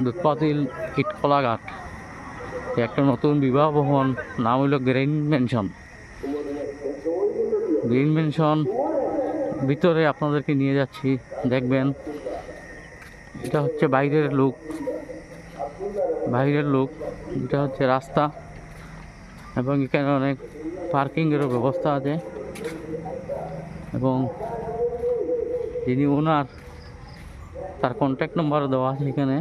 দুধপাতিল ইটকলাঘাট একটা নতুন বিবাহ ভবন, নাম হইল গ্রিন ম্যানশন। গ্রিন ম্যানশন ভিতরে আপনাদেরকে নিয়ে যাচ্ছি, দেখবেন। এটা হচ্ছে বাইরের লুক, এটা হচ্ছে রাস্তা, এবং এখানে অনেক পার্কিংয়েরও ব্যবস্থা আছে। এবং যিনি ওনার, তার কন্ট্যাক্ট নাম্বার দেওয়া আছে এখানে,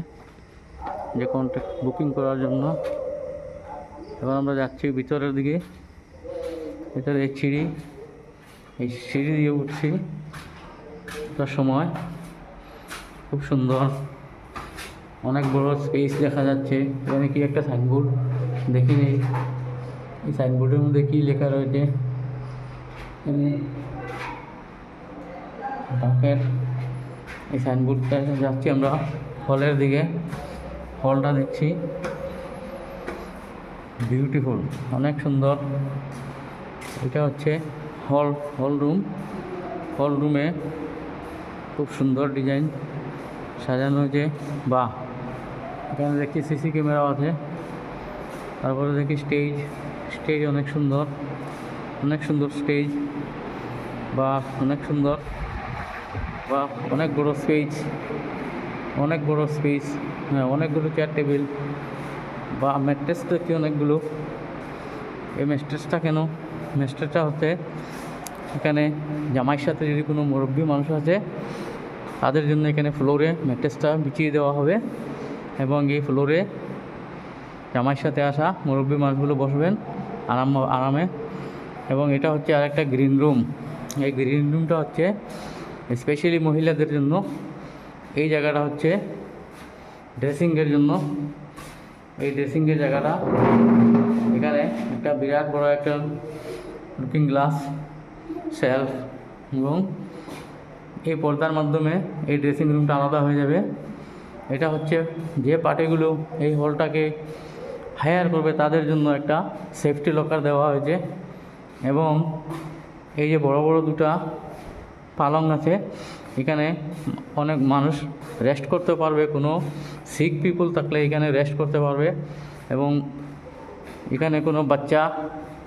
যে কন্ট্যাক্ট বুকিং করার জন্য। এবার আমরা যাচ্ছি ভিতরের দিকে। ভিতরে এই সিঁড়ি দিয়ে উঠছি। তার সময় খুব সুন্দর, অনেক বড় স্পেস দেখা যাচ্ছে। এখানে কি একটা সাইনবোর্ড দেখিনি, এই সাইনবোর্ডের মধ্যে কি লেখা রয়েছে। এই সাইনবোর্ডটা যাচ্ছি আমরা হলের দিকে। হলটা দেখছি, বিউটিফুল, অনেক সুন্দর। এটা হচ্ছে হল রুমে খুব সুন্দর ডিজাইন সাজানো হয়েছে। বাহ, এখানে দেখছি সিসি ক্যামেরাও আছে। তারপরে দেখি স্টেজ অনেক সুন্দর স্টেজ, বা অনেক সুন্দর, বা অনেক বড় স্পেস, হ্যাঁ, অনেকগুলো চেয়ার টেবিল, বা ম্যাট্রেস দেখি অনেকগুলো। এই ম্যাট্রেসটা হচ্ছে এখানে জামাইয়ের সাথে যদি কোনো মুরব্বী মানুষ আছে, তাদের জন্য এখানে ফ্লোরে ম্যাট্রেসটা বিছিয়ে দেওয়া হবে, এবং এই ফ্লোরে জামাইয়ের সাথে আসা মুরব্বী মানুষগুলো বসবেন আরামে। এবং এটা হচ্ছে আরেকটা গ্রিন রুম। এই গ্রিন রুমটা হচ্ছে স্পেশালি মহিলাদের জন্য। এই জায়গাটা হচ্ছে ড্রেসিংয়ের জন্য। এই ড্রেসিংয়ের জায়গাটা, এখানে একটা বিরাট বড় একটা লুকিং গ্লাস, শেলফ, এবং এই পর্দার মাধ্যমে এই ড্রেসিং রুমটা আলাদা হয়ে যাবে। এটা হচ্ছে যে পার্টিগুলো এই হলটাকে হায়ার করবে তাদের জন্য একটা সেফটি লকার দেওয়া হয়েছে। এবং এই যে বড় বড় দুটা পালং আছে, এখানে অনেক মানুষ রেস্ট করতে পারবে। কোনো সিক পিপল থাকলে এখানে রেস্ট করতে পারবে, এবং এখানে কোনো বাচ্চা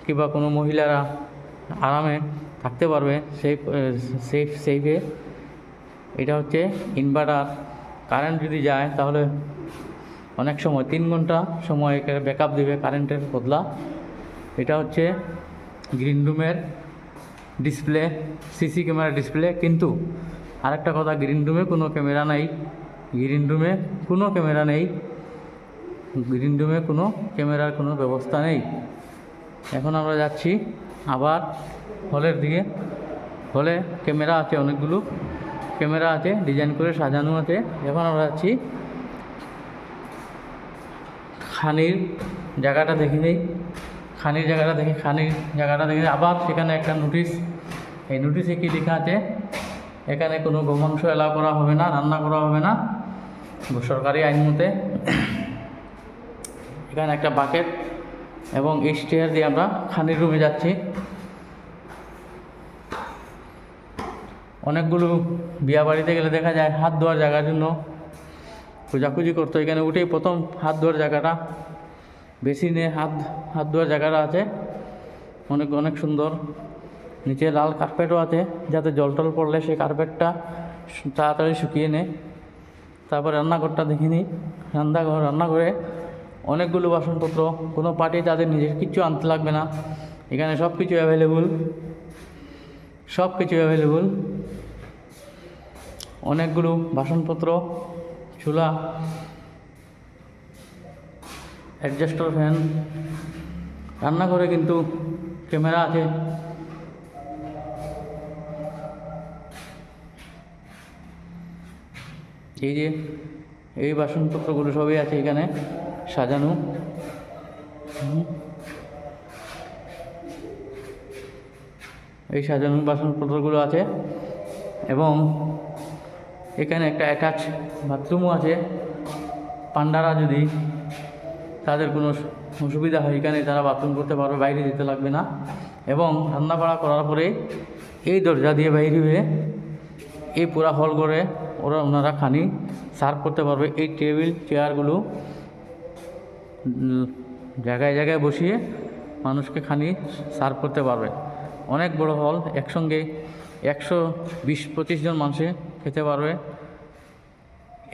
কিংবা কোনো মহিলারা আরামে থাকতে পারবে সেফে। এটা হচ্ছে ইনভার্টার। কারেন্ট যদি যায় তাহলে অনেক সময় 3 ঘন্টা সময় এখানে ব্যাকআপ দেবে কারেন্টের বদলা। এটা হচ্ছে গ্রিন রুমের ডিসপ্লে, সিসি ক্যামেরা ডিসপ্লে। কিন্তু আরেকটা কথা, গ্রিন রুমে কোনো ক্যামেরা নেই। গ্রিন রুমে কোনো ক্যামেরার কোনো ব্যবস্থা নেই। এখন আমরা যাচ্ছি আবার হলের দিকে। হলে ক্যামেরা আছে, অনেকগুলো ক্যামেরা আছে, ডিজাইন করে সাজানো আছে। এখন আমরা যাচ্ছি খানির জায়গাটা দেখে নেই। খানির জায়গাটা দেখে আবার সেখানে একটা নোটিশ। এই নোটিশে কি লেখা আছে, এখানে কোনো গোমাংস এলাও করা হবে না, রান্না করা হবে না সরকারি আইন মতে। এখানে একটা বাকেট এবং এই স্টেয়ার দিয়ে আমরা খানির রুমে যাচ্ছি। অনেকগুলো বিয়া বাড়িতে গেলে দেখা যায় হাত ধোয়ার জায়গার জন্য খোঁজাখুঁজি করতো। এখানে উঠেই প্রথম হাত ধোয়ার জায়গাটা, বেসিনে হাত ধোয়ার জায়গাটা আছে, অনেক সুন্দর। নিচে লাল কার্পেটও আছে, যাতে জল টল পড়লে সেই কার্পেটটা তাড়াতাড়ি শুকিয়ে নেয়। তারপর রান্নাঘরটা দেখে নিই। রান্নাঘরে অনেকগুলো বাসনপত্র। কোনো পার্টি তাদের নিজের কিচ্ছু আনতে লাগবে না, এখানে সব কিছু অ্যাভেলেবল। অনেকগুলো বাসনপত্র, চুলা, অ্যাডজাস্টার ফ্যান। রান্নাঘরে কিন্তু ক্যামেরা আছে। এই বাসনপত্রগুলো সবই আছে এখানে সাজানো। এই সাজানো বাসনপত্রগুলো আছে, এবং এখানে একটা অ্যাটাচ বাথরুমও আছে। পান্ডারা যদি তাদের কোনো অসুবিধা হয়, এখানে তারা বাথরুম করতে পারবে, বাইরে যেতে লাগবে না। এবং রান্না বাড়া করার পরে এই দরজা দিয়ে বাইরে হয়ে এই পুরা হল ঘরে ওনারা খানি সার্ভ করতে পারবে। এই টেবিল চেয়ারগুলো জায়গায় জায়গায় বসিয়ে মানুষকে খানি সার্ভ করতে পারবে। অনেক বড় হল, একসঙ্গে 120-25 জন মানুষে খেতে পারবে।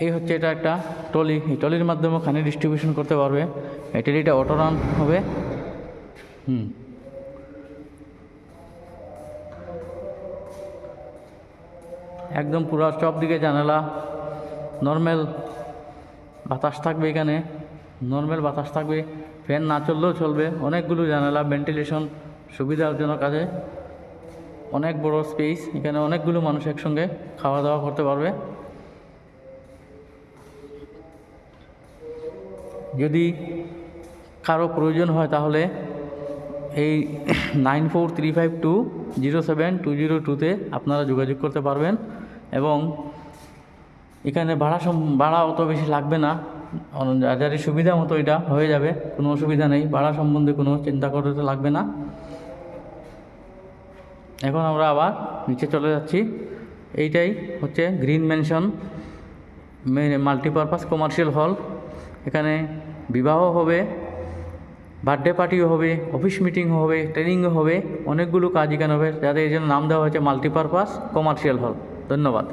এই হচ্ছে এটা একটা ট্রলি, এই ট্রলির মাধ্যমে খানি ডিস্ট্রিবিউশন করতে পারবে। এই ট্রলিটা অটো রান হবে। একদম পুরো সব দিকে জানালা, নর্মাল বাতাস থাকবে এখানে, নর্মাল বাতাস থাকবে, ফ্যান না চললেও চলবে। অনেকগুলো জানালা, ভেন্টিলেশন সুবিধার জন্য কাজে, অনেক বড় স্পেস, এখানে অনেকগুলো মানুষ একসঙ্গে খাওয়া দাওয়া করতে পারবে। যদি কারো প্রয়োজন হয় তাহলে এই 9435207202-তে আপনারা যোগাযোগ করতে পারবেন। এবং এখানে ভাড়া অত বেশি লাগবে না, যাদের সুবিধা মতো এটা হয়ে যাবে, কোনো অসুবিধা নেই, ভাড়া সম্বন্ধে কোনো চিন্তা করতে লাগবে না। এখন আমরা আবার নিচে চলে যাচ্ছি। এইটাই হচ্ছে গ্রিন ম্যানশন মাল্টিপারপাস কমার্শিয়াল হল। এখানে বিবাহ হবে, বার্থডে পার্টিও হবে, অফিস মিটিং হবে, ট্রেনিংও হবে, অনেকগুলো কাজ এখানে হবে, যাদের এই জন্য নাম দেওয়া হয়েছে মাল্টিপারপাস কমার্শিয়াল হল। ধন্যবাদ।